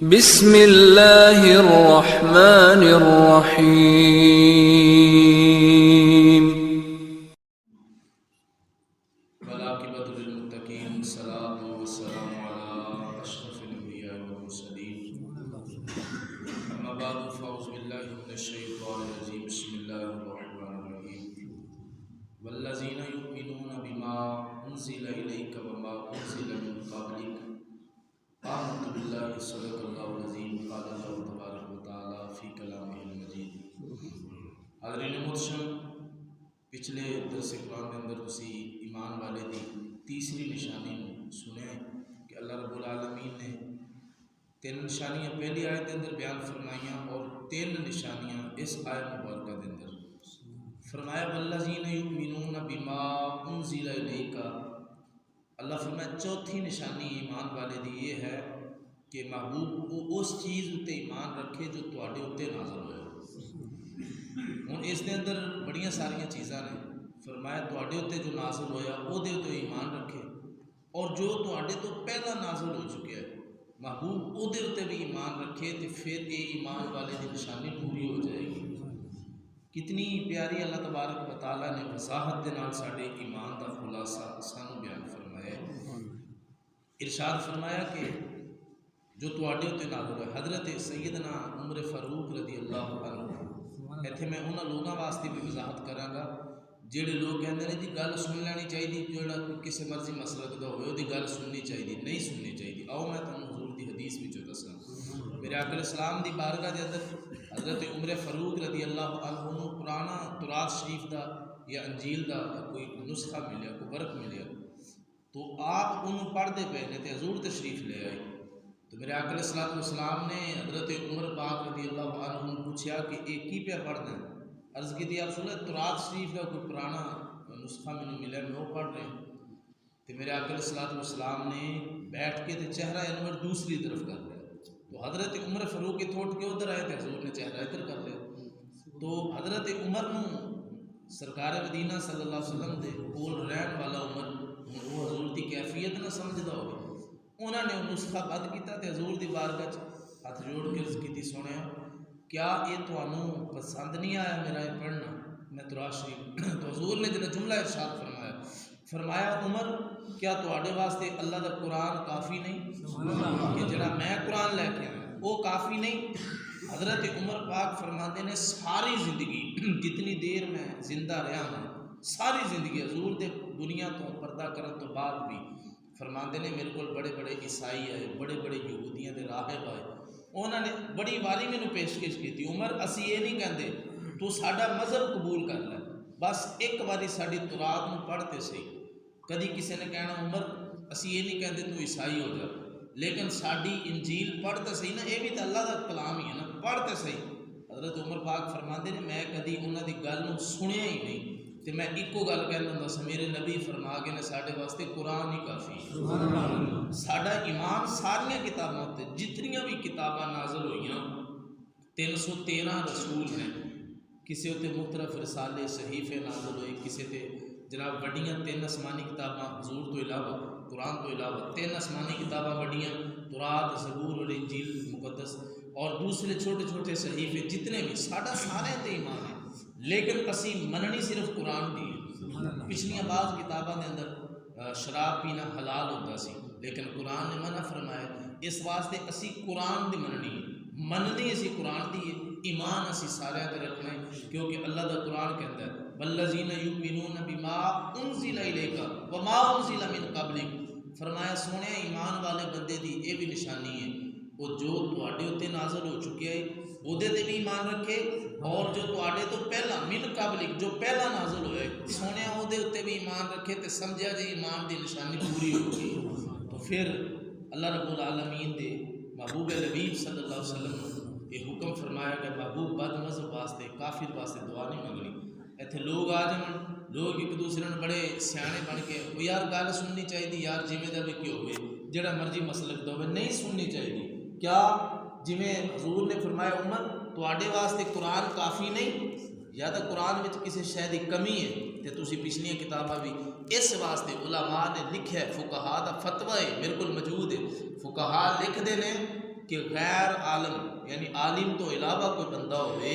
بسم اللہ الرحمن الرحیم والعاقبۃ للمتقین والصلاۃ والسلام علی اشرف الانبیاء والمرسلین اما بعد فاعوذ باللہ من الشیطان الرجیم بسم اللہ الرحمن الرحیم والذین یؤمنون بما انزل الیک وما انزل من قبلک آمنت باللہ صدق اللہ العظیم قال اللہ تبارک و تعالی فی کلامہ المجید۔ حاضرین محترم، پچھلے درس قرآن کے اندر تسی ایمان والے دی تیسری نشانی سنیا کہ اللہ رب العالمین نے 3 نشانیاں پہلی آیت کے اندر بیان فرمائیاں اور 3 نشانیاں اس آیت مبارکہ کے اندر فرمایا والذین یؤمنون بما انزل الیک۔ اللہ فرمایا چوتھی نشانی ایمان والے دی یہ ہے کہ محبوب وہ اس چیز اتنے ایمان رکھے جو تواڈے اتنے نازل ہوئے۔ ہوں اس دے اندر بڑیاں ساریاں چیزاں نے، فرمایا تواڈے اتنے جو نازل ہویا وہ دے اتنے ایمان رکھے، اور جو تواڈے تو پہلا نازل ہو چکا ہے محبوب وہ دے اتنے بھی ایمان رکھے، تو پھر یہ ایمان والے دی نشانی پوری ہو جائے گی۔ کتنی پیاری اللہ تبارک و تعالیٰ نے وضاحت دے نال ساڈے ایمان دا خلاصہ سانو بیان فرمایا ہے۔ ارشاد فرمایا کہ جو تواڈے اتنے نازل ہوئے، حضرت سیدنا عمر فاروق رضی اللہ عنہ، ایتھے میں انہاں لوگاں واسطے بھی وضاحت کراں گا جڑے لوگ کہندے نے جی گل سن لینی چاہیے، جڑا کسی مرضی مسلک دا ہوئے دی گل سننی چاہیے، نہیں سننی چاہیے۔ آؤ میں تمہیں حضور دی حدیث وچوں دساں۔ میرے آقا علیہ السلام دی بارگاہ دے اندر حضرت عمر فاروق رضی اللہ عنہ نوں پرانا تورات شریف دا یا انجیل دا کوئی نسخہ ملیا، کوئی ورق ملیا، تو آپ انہوں پڑھتے پے نے تے حضور تشریف لے آئے۔ تو میرے آقا علیہ السلام نے حضرت عمر پاک رضی اللہ عنہ پوچھا کہ ایک کی پہ پڑھنا ہے؟ عرض کی یا رسول اللہ تورات شریف کا کوئی پرانا نسخہ میں ملا، میں وہ پڑھ رہے ہیں۔ تو میرے آقا علیہ السلام نے بیٹھ کے تے چہرہ انور دوسری طرف کر لیا، تو حضرت عمر فاروق کے تھوٹ کے ادھر آئے تھے، حضور نے چہرہ ادھر کر لیا۔ تو حضرت عمر نوں سرکار مدینہ صلی اللہ علیہ وسلم دے کول رہن والا عمر وہ حضور دی کیفیت نہ سمجھدا ہوگا، انہوں نے نسخہ بد کیتا تے حضور دی بارگاہ ہاتھ جوڑ کے عرض کیتی سونیا کیا یہ تانوں پسند نہیں آیا میرا یہ پڑھنا میں تورات شریف؟ تو حضور نے جڑا جملہ ارشاد فرمایا عمر کیا تواڈے واسطے اللہ دا قرآن کافی نہیں کہ جڑا میں قرآن لے کے آیا وہ کافی نہیں؟ حضرت عمر پاک فرماندے نے ساری زندگی جتنی دیر میں زندہ رہا ہوں، ساری زندگی حضور دے دنیا تو پردہ کرن تو بعد بھی فرماندے نے میرے کو بڑے بڑے عیسائی آئے، بڑے بڑے یہودیاں دے راہب آئے، انہوں نے بڑی واری میں پیشکش کی تھی عمر اسی یہ نہیں کہندے تو ساڈا مذہب قبول کر لے، بس ایک باری ساڈی تورات نوں پڑھتے صحیح۔ کدی کسی نے کہنا عمر اسی یہ نہیں کہندے تو عیسائی ہو جا، لیکن ساڈی انجیل پڑھتے صحیح نا، یہ بھی تو اللہ کا کلام ہی ہے نا، پڑھتے صحیح۔ حضرت عمر پاک فرماندے نے میں کدی انہوں دی گل نوں سنیا ہی نہیں، تو میں ایکو گل کہنا ہوں سا میرے نبی فرما گئے نے ساڈے واسطے قرآن ہی کافی ہے۔ ساڈا ایمان ساریاں کتاباں تے جتنیاں بھی کتاباں نازل ہوئیاں 313 رسول نے، کسی تے مختلف رسالے صحیفے نازل ہوئے، کسی تے جناب وڈیاں 3 آسمانی کتاباں حضور تو علاوہ قرآن تو علاوہ 3 آسمانی کتاباں وڈیاں تورات زبور اور انجیل مقدس اور دوسرے چھوٹے چھوٹے صحیفے جتنے بھی ساڈا سارے تے ایمان ہے، لیکن اسی مننی صرف قرآن دی ہے۔ پچھلیاں بعض کتاباں دے اندر شراب پینا حلال ہوتا سی، لیکن قرآن نے منع فرمایا، اس واسطے اسی قرآن دی مننی اسی قرآن دی ہے، ایمان اسی سارے تے رکھنا ہے، کیونکہ اللہ دا قرآن کہتا ہے والذین یؤمنون بما انزل الیک وما انزل من قبلک۔ فرمایا سونے ایمان والے بندے دی یہ بھی نشانی ہے، وہ جو تواڈے اتنے نازل ہو چکے ہے وہ دے بھی ایمان رکھے، اور جو تواڈے تو پہلا من قبلک جو پہلا نازل ہوئے سونے وہ دے اتنے بھی ایمان رکھے، تے سمجھا جی ایمان دی نشانی پوری ہو گئی۔ تو پھر اللہ رب العالمین دے محبوب لبیب صلی اللہ علیہ وسلم یہ حکم فرمایا کہ محبوب بد مذہب واسطے کافر واسطے دعا نہیں منگنی۔ ایتھے لوگ آ جان، لوگ ایک دوسرے نے بڑے سیانے بن کے وہ یار گل سننی چاہیے، یار جویں دا بھی کیوں ہوئے جڑا مرضی مسلک دا ہوئے نہیں سننی چاہیے۔ کیا جویں حضور نے فرمایا عمر تواڈے واسطے قرآن کافی نہیں، یا تو قرآن میں کسی شے دی کمی ہے تے تسی پچھلیاں کتاباں بھی اس واسطے علماء نے لکھا ہے، فقہاء دا فتویٰ ہے میرے کو موجود ہے، فقہاء لکھ دے نے کہ غیر عالم یعنی عالم تو علاوہ کوئی بندہ ہوئے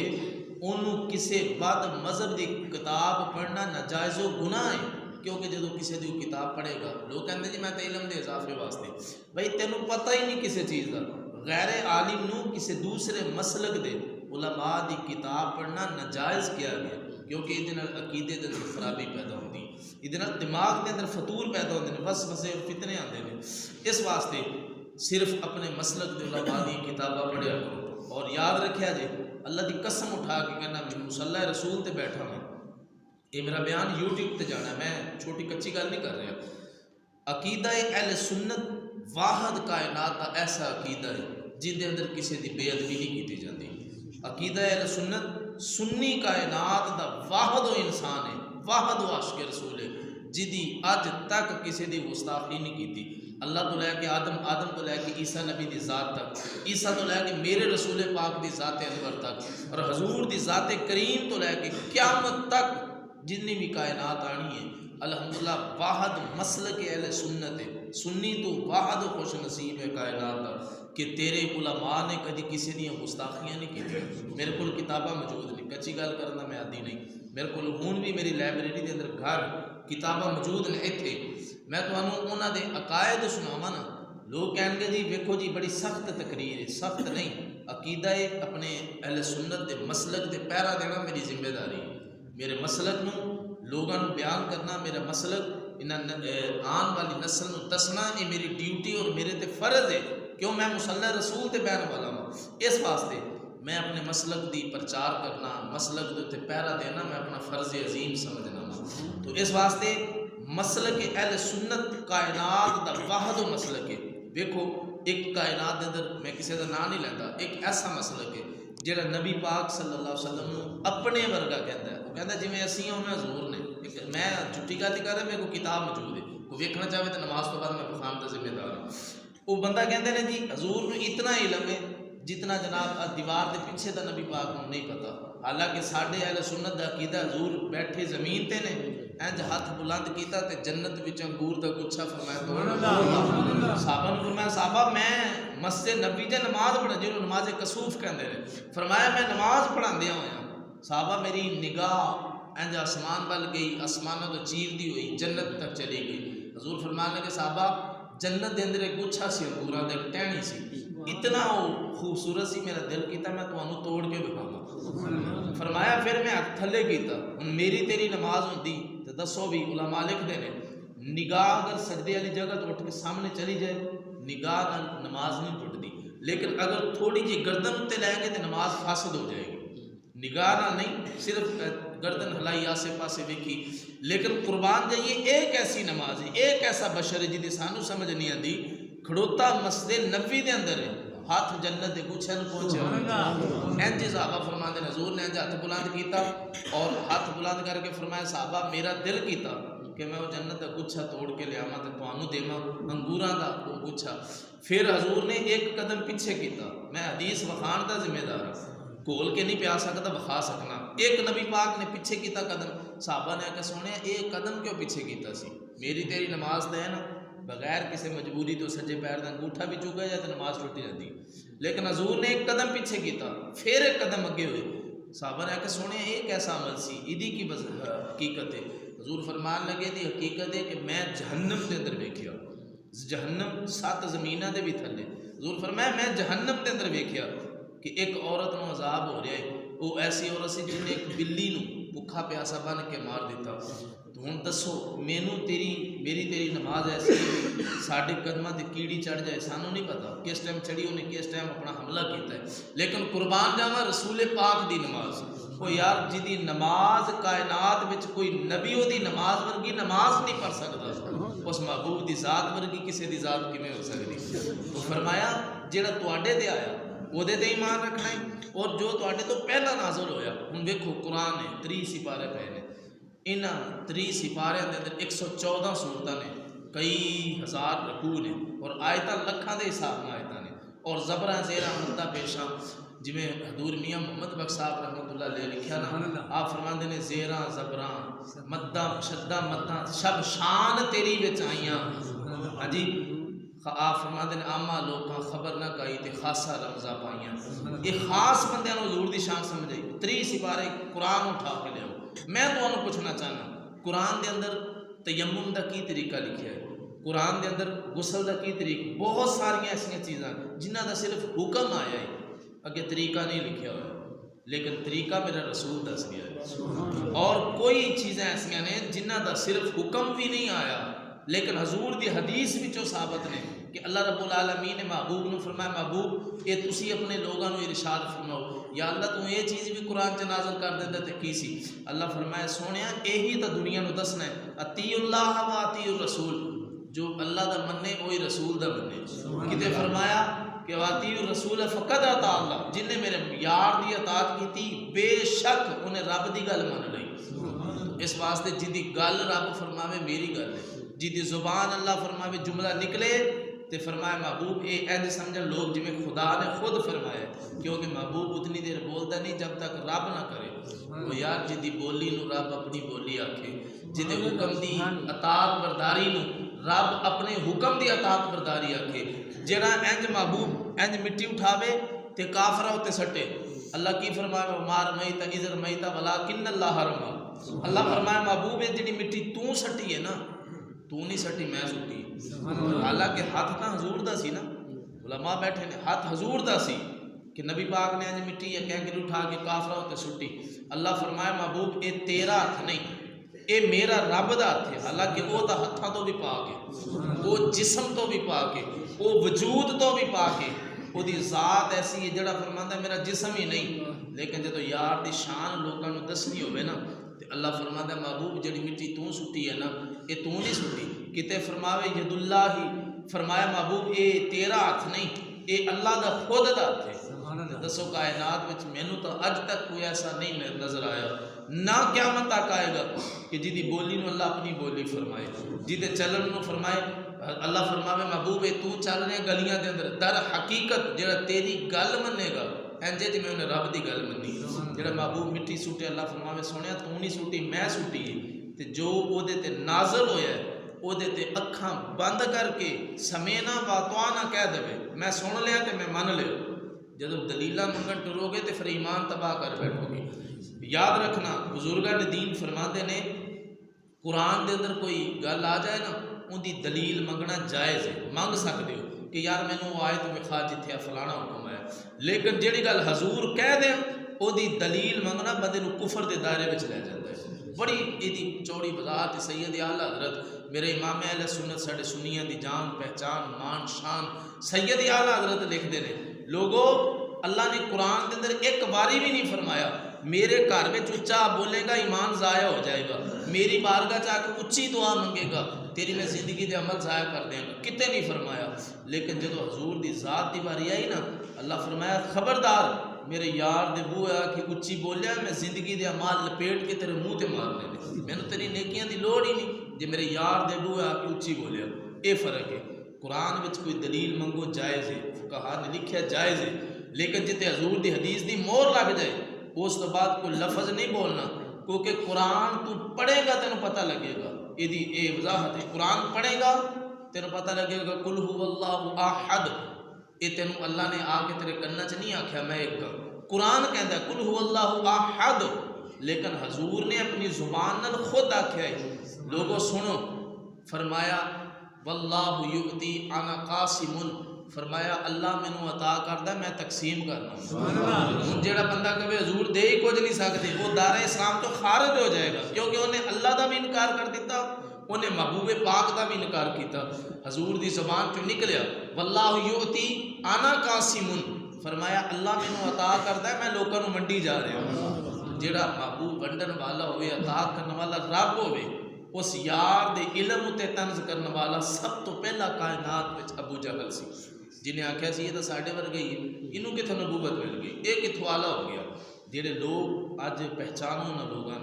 انہوں کسے بد مذہب دی کتاب پڑھنا ناجائز و گناہ ہے، کیونکہ جدو کسی دی کتاب پڑھے گا لوگ کہتے جی میں تے علم دے اضافے واسطے، بھائی تینوں پتہ ہی نہیں کسی چیز کا، غیر عالم نو کسی دوسرے مسلک دے علماء دی کتاب پڑھنا ناجائز کیا گیا، کیونکہ یہ عقیدے دے اندر خرابی پیدا ہوتی، یہ دماغ دے اندر فطور پیدا ہوتے ہیں، وسوسے اور فتنے آتے ہیں، اس واسطے صرف اپنے مسلک دے علماء دی کتاباں پڑھیا کرو، اور یاد رکھیا جے اللہ دی قسم اٹھا کے کہنا میں مصلی رسول تے بیٹھا ہوں، یہ میرا بیان یوٹیوب تے جانا ہے، میں چھوٹی کچی گل نہیں کر رہا، عقیدہ اہل سنت واحد کائنات کا ایسا عقیدہ ہے جن دے اندر کسی دی بے ادبی نہیں کی جاتی، عقیدہ اہل سنت سنی کائنات دا واحد و انسان ہے، واحد و عاشق رسول ہے، جدی اج تک کسی دی گستاخی نہیں کی، اللہ تو لے کے آدم تو لے کے عیسیٰ نبی دی ذات تک، عیسیٰ تو لے کے میرے رسول پاک دی ذات انور تک، اور حضور دی ذات کریم تو لے کے قیامت تک جتنی بھی کائنات آنی ہے الحمدللہ واحد مسلک اہل سنت ہے، سنی تو واحد و خوش نصیب ہے کائنات کہ تیرے علماء نے کدی کسی دیا گستاخیاں نہیں کی، میرے کو کتاباں موجود نہیں، کچی گل کرنا میں عادی نہیں، میرے کو ہون بھی میری لائبریری دے اندر گھر کتاباں موجود نے اتنے، میں انہوں دے عقائد سناواں نا، لوگ کہیں گے جی ویکھو جی بڑی سخت تقریر ہے، سخت نہیں، عقیدہ اپنے اہل سنت دے مسلک دے پیرا دینا میری ذمہ داری، میرے مسلک نو لوگاں نو بیان کرنا، میرا مسلک آن والی نسل نو دسنا، یہ میری ڈیوٹی اور میرے تے فرض ہے، کیوں میں مصلی رسول تے بیان والا ہوں، اس واسطے میں اپنے مسلک دی پرچار کرنا، مسلک دے پیرا دینا میں اپنا فرض عظیم سمجھنا ہوں، تو اس واسطے مسلک اہل سنت کائنات دا واحد و مسلک ہے، دیکھو ایک کائنات دے اندر میں کسی دا نام نہیں لیتا، ایک ایسا مسلک ہے جڑا نبی پاک صلی اللہ علیہ وسلم اپنے ورگا کہتا ہے، وہ کہتا ہے جی میں اسی ہوں میں حضور نے، میں چھٹی کا کر رہا میرے کو کتاب موجود ہے، کوئی ویکھنا چاہے تو نماز تو بعد میں بخام کا ذمہ دار ہوں، وہ بندہ کہتے ہیں جی حضور نے اتنا علم ہے جتنا جناب دیوار دے پیچھے دا نبی پاک کو نہیں پتا، حالانکہ ساڈے اہل سنت دا عقیدہ حضور بیٹھے زمین تے نے انج ہاتھ بلند کیتا تے جنت وچ انگور دا گچھا فرمایا تو صحابہ نے فرمایا صحابہ میں مسجد نبی جے نماز پڑھا جنوں نماز کسوف کہندے نے، فرمایا میں نماز پڑھاندیا ہویا صحابہ میری نگاہ انج آسمان وال گئی، آسمانوں تو چیر دی ہوئی جنت تک چلی گئی، حضور فرمانے لگے صحابہ جنت دے اندر ایک گچھا سی انگوراں دے ٹہنی سی، اتنا خوبصورت سی میرا دل کیتا میں تمہوں توڑ کے بکھاواں، فرمایا پھر میں ہاتھ تھلے کیتا، ہن میری تیری نماز ہوندی تو دسو بھی علماء لکھدے نے نگاہ اگر سجدے والی جگہ تو اٹھ کے سامنے چلی جائے نگاہ نماز نہیں ٹوٹتی، لیکن اگر تھوڑی جی گردن تے لے گے تو نماز فاسد ہو جائے گی، نگاہ نہ نہیں صرف گردن ہلائی آسے پاسے ویکھی، لیکن قربان جائیے ایک ایسی نماز ہے، ایک ایسا بشر ہے جی سانو سمجھ نہیں آتی، کھڑوتا مسجد نبوی دے اندر ہے، ہاتھ جنت دے گچھے نو پہنچے، انج صحابہ فرماندے نے حضور نے انج ہاتھ بلند کیتا اور ہاتھ بلند کر کے فرمایا صحابہ میرا دل کیتا کہ میں وہ جنت دا گچھا توڑ کے لیا تے تانوں دیواں انگوراں دا وہ گچھا، پھر حضور نے ایک قدم پیچھے کیتا، میں حدیث وخان دا ذمہ دار ہوں، کھول کے نہیں پیا سکتا بخا سکنا، ایک نبی پاک نے پیچھے کیتا قدم، صحابہ نے آ کے سنیا ایک قدم کیوں پیچھے کیتا سی، میری تیری نماز تے ہے نا بغیر کسی مجبوری تو سجے پیر دا انگوٹھا بھی چکا جائے تو نماز ٹوٹ جاتی، لیکن حضور نے ایک قدم پیچھے کیتا پھر ایک قدم اگے ہوئے، صحابہ نے آ کے سنیا ایک ایسا عمل سی ایدی کی حقیقت ہے، حضور فرمان لگے دی حقیقت ہے کہ میں جہنم دے اندر ویکھیا، جہنم 7 زمیناں دے بھی تھلے، حضور فرمایا میں جہنم دے اندر ویکھیا کہ ایک عورت نو عذاب ہو رہا ہے، وہ ایسی عورت سی جن نے ایک بلی نو بھوکا پیاسا بن کے مار دیتا، تو ہن دسو مینوں میری تیری نماز ایسی ہے ساڈے قدماں تے کیڑی چڑھ جائے سانوں نہیں پتا کس ٹائم چڑھی انہیں کس ٹائم اپنا حملہ کیتا ہے، لیکن قربان جاواں رسول پاک دی نماز، وہ یار جدی نماز کائنات وچ کوئی نبی دی نماز ورگی نماز نہیں پڑھ سکتا، اس محبوب دی ذات ورگی کسی دی ذات کیویں ہو سکتی، تو فرمایا جیڑا تواڈے تے آیا وہ دے ایمان رکھنا ہے، اور جو تواڈے تو پہلا نازل ہویا، ہن ویکھو قرآن ہے 30 سپارے پے نے، انہاں 30 سپارے دے اندر 114 سورتاں نے، کئی ہزار رکوع نے، اور آیتاں لکھاں دے حساب نال آیتاں نے، اور زبراں زیراں مداں پیشاں، جویں حضور میاں محمد بخش صاحب رحمۃ اللہ علیہ لکھیا نا، آپ فرماندے نے زیراں زبراں مداں شداں مداں شب شان تیری وچ آئیاں، ہاں جی آپ فرماتے ہیں آما لوکاں خبر نہ کائی تے خاصا رمضہ پائیاں، یہ خاص بندیاں نوں حضور دی شان سمجھائی۔ 30 سپارے قرآن اٹھا کے لے آؤ۔ میں تمہیں پوچھنا چاہنا، قرآن دے اندر تیمم دا کی طریقہ لکھیا ہے، قرآن دے اندر غسل دا کی طریقہ، بہت ساری ایسی چیزاں جنہ دا صرف حکم آیا ہے، اگے طریقہ نہیں لکھیا ہوا، لیکن طریقہ میرا رسول دس گیا ہے۔ اور کوئی چیزیں ایسا نے جنہ دا صرف حکم بھی نہیں آیا لیکن حضور دی حدیث وچوں ثابت نے کہ اللہ رب العالمین نے محبوب نو فرمایا محبوب اے تسی اپنے لوگاں نو ارشاد فرماؤ، یا اللہ تو یہ چیز بھی قرآن چ نازل کر دیندا تے کی سی؟ اللہ فرمایا سونیا یہی تو دنیا نو دسنا ہے، اطیعوا اللہ و اطیعوا الرسول، جو اللہ دا مننے وہی رسول دا مننے۔ کتے فرمایا کہ واطیعوا الرسول فقد اطاع اللہ، جن نے میرے یار دی اطاعت کیتی بے شک انہیں رب دی گل من لئی۔ اس واسطے جدی گل رب فرماوے میری گل ہے، جدی زبان اللہ فرماوے جملہ نکلے تے فرمایا محبوب اے ایسے سمجھا لوگ جی میں خدا نے خود فرمایا، کیونکہ محبوب اتنی دیر بولتا نہیں جب تک رب نہ کرے۔ وہ یار جدی بولی نو رب اپنی بولی آکھے، جدی حکم دی اطاعت برداری نو رب اپنے حکم دی اطاعت برداری آکھے۔ جڑا انج محبوب انج مٹی اٹھاوے تے کافرہ ہوتے سٹے، اللہ کی فرمایا مار میتا ازر میتا ولکن اللہ حرما، اللہ فرمایا محبوب ہے جڑی مٹی تو سٹی ہے نا، تو نہیں سٹی میں سٹی، حالانکہ ہاتھ نہ حضور دا سی نا، علماء بیٹھے نے ہاتھ حضور دا سی کہ نبی پاک نے انج مٹی یا کینکر اٹھا کے کافرہ ہوتے سٹی۔ اللہ فرمایا محبوب اے تیرا ہاتھ نہیں، اے میرا رب دا ہاتھ ہے، حالانکہ وہ تا ہتھاں تو بھی پاک ہے، وہ جسم تو بھی پاک ہے، وہ وجود تو بھی پاک ہے، وہ دی ذات ایسی ہے جڑا فرماندا ہے میرا جسم ہی نہیں، لیکن جدو یار دی شان لوگاں نوں دسنی ہوے نا تے اللہ فرماندا ہے محبوب جڑی مٹی تو سٹی ہے نا اے تو نہیں سٹی۔ کتے فرماوے ید اللہ ہی، فرمایا محبوب اے تیرا ہاتھ نہیں، اے اللہ دا خود دا ہاتھ ہے۔ دسو کائنات وچ مینوں تو اج تک کوئی ایسا نہیں نظر آیا، نہ قیامت تک آئے گا کہ جدی بولی نو اللہ اپنی بولی فرمائے، جدے چلن نو فرمائے اللہ فرماوے محبوب تو چل رہے گلیاں دے اندر، در حقیقت جڑا تیری گل منے گا انجے جی میں انہیں رب دی گل منی، جڑا محبوب مٹی سوٹے اللہ فرماوے سونیا تو نہیں سوٹی میں سوٹی ہے، تے جو او دے تے نازل ہویا ہے او دے تے اکھاں بند کر کے سمینا واتوانا کہہ دے میں سن لیا تے میں من لیا، جدو دلیلہ منگن ٹرو گے تے پھر ایمان تباہ کر بیٹھو گے۔ یاد رکھنا بزرگان دین فرماتے نے قرآن دے اندر کوئی گل آ جائے نا ان دی دلیل منگنا جائز ہے، منگ سکتے ہو کہ یار میں نو آیت میں خواہ جتھے فلانا حکم ہے، لیکن جیڑی گل حضور کہہ دیں او دی دلیل منگنا بندے نو کفر دے دائرے وچ لے جاتا ہے۔ بڑی ایدی چوڑی وضاحت سید اعلیٰ حضرت میرے امام اہل سنت ساڈے سنیاں دی جان پہچان مان شان سید اعلیٰ حضرت لکھ دے نے لوگو اللہ نے قرآن کے اندر ایک باری بھی نہیں فرمایا میرے گھر میں اچا بولے گا ایمان ضائع ہو جائے گا، میری بارگاہ جا کے اچھی دعا منگے گا تیری میں زندگی دے عمل ضائع کر دیں گا، کتے نہیں فرمایا۔ لیکن جب حضور دی ذات دی باری آئی نا اللہ فرمایا خبردار میرے یار دے بو ہے کہ اچھی بولیا میں زندگی دے عمال لپیٹ کے تیرے منہ تے مارنے نے، میں نے تیری نیکیاں دی لوڑ ہی نہیں، جی میرے یار دے بو ہے کہ اچھی بولیا، اے فرق ہے۔ قرآن وچ کوئی دلیل منگو جائز ہے، فقہاء نے لکھیا جائز ہے، لیکن جتے حضور دی حدیث دی مور لگ جائے اس تو بعد کوئی لفظ نہیں بولنا، کیونکہ قرآن تو پڑھے گا تینوں پتہ لگے گا، یہ وضاحت ہے، قرآن پڑھے گا تینوں پتہ لگے گا قل هو اللہ احد، یہ تینوں اللہ نے آ کے تیرے کنہ چ نہیں آکھیا میں ایک قرآن کہندا ہے قل هو اللہ احد، لیکن حضور نے اپنی زبان نال خود آکھیا ہے لوگوں سنو، فرمایا واللہ یؤتی انا قاسم، فرمایا اللہ مینوں عطا کردا میں تقسیم کرنا ہوں۔ جیڑا بندہ کہے حضور دے ہی کچھ نہیں سکتے وہ دار اسلام تو خارج ہو جائے گا، کیونکہ انہیں اللہ دا بھی انکار کر دیتا، انہیں محبوب پاک دا بھی انکار کیتا۔ حضور دی زبان چوں نکلیا واللہ یؤتی انا قاسم، فرمایا اللہ مینوں عطا کردا ہے میں لوکاں نوں منڈی جا رہا ہوں۔ جیڑا محبوب ونڈن والا ہوئے عطا کرنے والا رب ہوئے اس یار دے علم تے طنز کرنے والا سب تو پہلا کائنات وچ ابو جہل سی، جنہیں آکھیا سی یہ تو ساڈے ورگے ہی انہوں کتھوں نبوت مل گئی، یہ کتھوں آلہ ہو گیا۔ جڑے لوگ اج پہچانو نہ لوگاں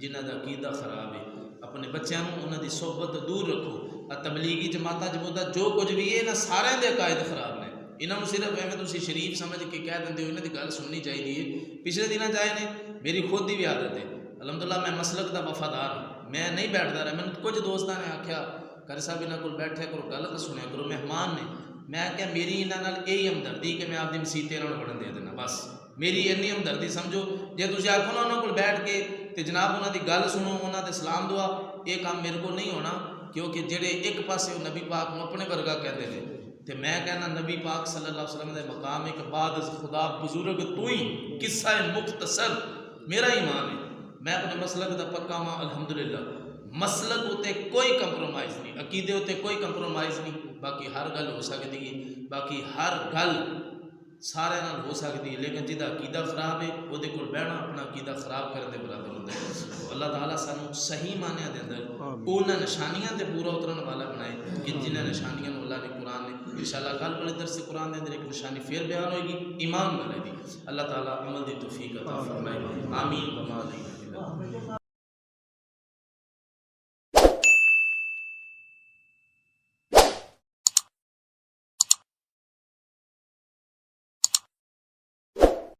جنہاں دا عقیدہ خراب ہے، اپنے بچیاں انہاں دی صحبت دور رکھو۔ تبلیغی جماعتاں جماعتاں جو کچھ بھی ہے نا سارے دے عقائد خراب نے، انہاں نوں صرف ایویں تسی شریف سمجھ کے کہہ دیندے ہو انہاں دی گل سننی چاہیے۔ پچھلے دنوں جائے نے میری خود دی بھی عادت ہے، الحمدللہ میں مسلک دا وفادار ہوں، میں نہیں بیٹھتا رہا، میں کچھ دوستاں نے آکھیا کر صاحب انہاں کول بیٹھے کرو گل تو سنیا کرو مہمان نے میں کہ میری انہاں نال یہی ہمدردی کہ میں آپ دی مسیت انہاں نوں پڑھن دے دینا بس میری اینی ہمدردی سمجھو جے تسی آکھو نا انہاں کول بیٹھ کے تے جناب انہاں دی گل سنو انہاں تے سلام دعا یہ کام میرے کو نہیں ہونا کیونکہ جڑے ایک پاسے نبی پاک نوں اپنے ورگا کہتے ہیں تے میں کہنا نبی پاک صلی اللہ علیہ وسلم دے مقام ایک بعد از خدا بزرگ تو ہی قصہ مختصر میرا ایمان ہے میں اپنے مسلک دا پکا ماں الحمدللہ مسلک ہوتے کوئی کمپرومائز نہیں عقیدے ہوتے کوئی کمپرومائز نہیں باقی ہر گل ہو سکتی ہے باقی ہر گل سارے نال ہو سکتی ہے لیکن جہاں عقیدہ خراب ہے وہ کول بہنا اپنا عقیدہ خراب کرنے برابر ہوتا ہے اللہ تعالیٰ سانو صحیح معنی دے اندر انہاں نشانیاں تے پورا اترن والا بنائے کہ جنہیں نشانیاں اللہ نے قرآن نے انشاءاللہ کل والے درس قرآن دے اندر ایک نشانی پھر بیان ہوئے گی ایمان والے دی اللہ تعالیٰ عمل دی توفیق عطا فرمائے آمین وما علیہ